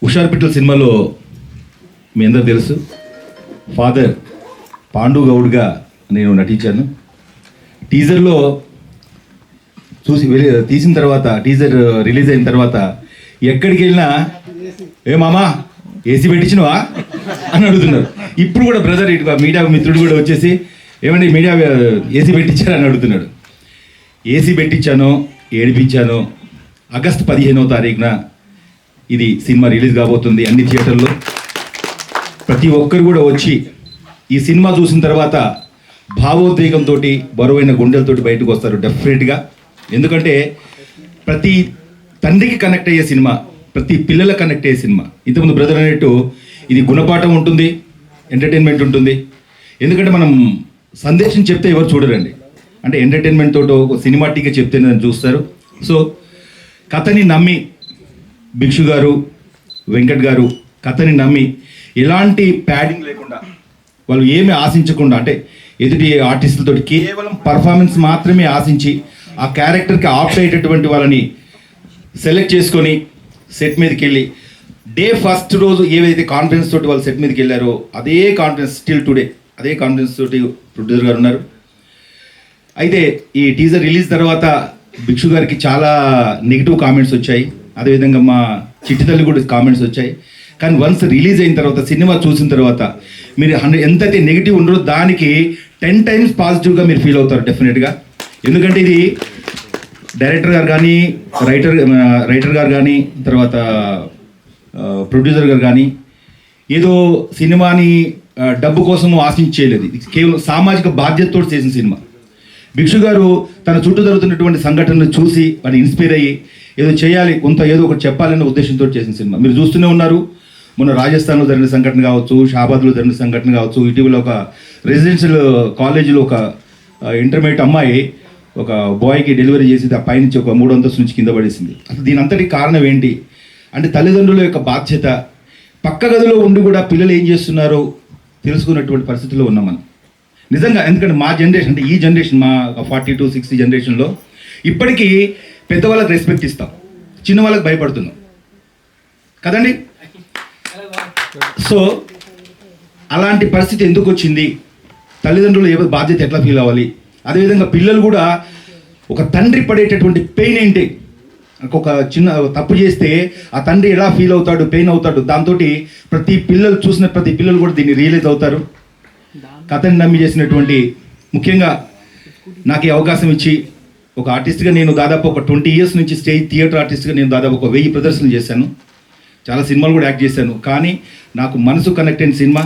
హుషార్పిట్టల సినిమాలో మీ అందరూ తెలుసు ఫాదర్ పాండు గౌడ్గా నేను నటించాను. టీజర్లో తీసిన తర్వాత టీజర్ రిలీజ్ అయిన తర్వాత ఎక్కడికి వెళ్ళినా ఏ మామా ఏసీ పెట్టించినవా అని అడుగుతున్నారు. ఇప్పుడు కూడా బ్రదర్ ఇటు మీడియా మిత్రుడు కూడా వచ్చేసి ఏమండి మీడియా ఏసీ పెట్టించారా అని అడుగుతున్నాడు. ఏసీ పెట్టించాను, ఏడిపించాను. ఆగస్టు 15వ తారీఖున ఇది సినిమా రిలీజ్ కాబోతుంది అన్ని థియేటర్లో. ప్రతి ఒక్కరు కూడా వచ్చి ఈ సినిమా చూసిన తర్వాత భావోద్వేగంతో బరువైన గుండెలతోటి బయటకు వస్తారు డెఫినెట్గా. ఎందుకంటే ప్రతి తండ్రికి కనెక్ట్ అయ్యే సినిమా, ప్రతి పిల్లల కనెక్ట్ అయ్యే సినిమా. ఇంతకుముందు బ్రదర్ అన్నట్టు ఇది గుణపాఠం ఉంటుంది, ఎంటర్టైన్మెంట్ ఉంటుంది. ఎందుకంటే మనం సందేశం చెప్తే ఎవరు చూడరండి, అంటే ఎంటర్టైన్మెంట్ తోటి ఒక సినిమాటిక్గా చెప్తే చూస్తారు. సో కథని నమ్మి భిక్షు గారు, వెంకట్ గారు కథని నమ్మి ఎలాంటి ప్యాడింగ్ లేకుండా, వాళ్ళు ఏమి ఆశించకుండా, అంటే ఎదుటి ఆర్టిస్టులతో కేవలం పర్ఫార్మెన్స్ మాత్రమే ఆశించి ఆ క్యారెక్టర్కి ఆప్ట్ అయ్యేటటువంటి వాళ్ళని సెలెక్ట్ చేసుకొని సెట్ మీదకి వెళ్ళి డే ఫస్ట్ రోజు ఏవైతే కాన్ఫిడెన్స్ తోటి వాళ్ళు సెట్ మీదకి వెళ్ళారో అదే కాన్ఫిడెన్స్ స్టిల్ టుడే అదే కాన్ఫిడెన్స్ తోటి ప్రొడ్యూసర్ గారు ఉన్నారు. అయితే ఈ టీజర్ రిలీజ్ తర్వాత భిక్షు గారికి చాలా నెగిటివ్ కామెంట్స్ వచ్చాయి, అదేవిధంగా మా చిట్టి తల్లి కూడా కామెంట్స్ వచ్చాయి. కానీ వన్స్ రిలీజ్ అయిన తర్వాత సినిమా చూసిన తర్వాత మీరు ఎంతైతే నెగిటివ్ ఉండరో దానికి 10 times పాజిటివ్గా మీరు ఫీల్ అవుతారు డెఫినెట్గా. ఎందుకంటే ఇది డైరెక్టర్ గారు కానీ, రైటర్ గారు కానీ, తర్వాత ప్రొడ్యూసర్ గారు కానీ ఏదో సినిమాని డబ్బు కోసం ఆశించేయలేదు. ఇది కేవలం సామాజిక బాధ్యతతో చేసిన సినిమా. భిక్షు గారు తన చుట్టూ జరుగుతున్నటువంటి సంఘటనలు చూసి వాడిని ఇన్స్పైర్ అయ్యి ఏదో చేయాలి, కొంత ఏదో ఒకటి చెప్పాలనే ఉద్దేశంతో చేసిన సినిమా. మీరు చూస్తూనే ఉన్నారు, మొన్న రాజస్థాన్లో జరిగిన సంఘటన కావచ్చు, షాబాద్లో జరిగిన సంఘటన కావచ్చు, ఇటీవల ఒక రెసిడెన్షియల్ కాలేజీలో ఒక ఇంటర్మీడియట్ అమ్మాయి ఒక బాయ్కి డెలివరీ చేసి ఆ పైనుంచి ఒక 3 అంతస్తు నుంచి కింద పడేసింది. అసలు దీని అంతటికి కారణం ఏంటి అంటే తల్లిదండ్రుల యొక్క బాధ్యత. పక్క గదిలో ఉండి కూడా పిల్లలు ఏం చేస్తున్నారో తెలుసుకున్నటువంటి పరిస్థితుల్లో ఉన్నాం మనం నిజంగా. ఎందుకంటే మా జనరేషన్, అంటే ఈ జనరేషన్, మా 40 to 60 జనరేషన్లో ఇప్పటికీ పెద్దవాళ్ళకి రెస్పెక్ట్ ఇస్తాం, చిన్న వాళ్ళకి భయపడుతున్నాం కదండి. సో అలాంటి పరిస్థితి ఎందుకు వచ్చింది, తల్లిదండ్రులు ఏ బాధ్యత ఎట్లా ఫీల్ అవ్వాలి, అదేవిధంగా పిల్లలు కూడా ఒక తండ్రి పడేటటువంటి పెయిన్ ఏంటి, ఒక చిన్న తప్పు చేస్తే ఆ తండ్రి ఎలా ఫీల్ అవుతాడు, పెయిన్ అవుతాడు, దాంతో ప్రతి పిల్లలు చూసిన ప్రతి పిల్లలు కూడా దీన్ని రియలైజ్ అవుతారు. కథని నమ్మి చేసినటువంటి, ముఖ్యంగా నాకు ఈ అవకాశం ఇచ్చి ఒక ఆర్టిస్ట్గా నేను దాదాపు ఒక 20 years నుంచి స్టేజ్ థియేటర్ ఆర్టిస్ట్గా నేను దాదాపు ఒక 1000 ప్రదర్శనలు చేశాను, చాలా సినిమాలు కూడా యాక్ట్ చేశాను. కానీ నాకు మనసు కనెక్ట్ అయిన సినిమా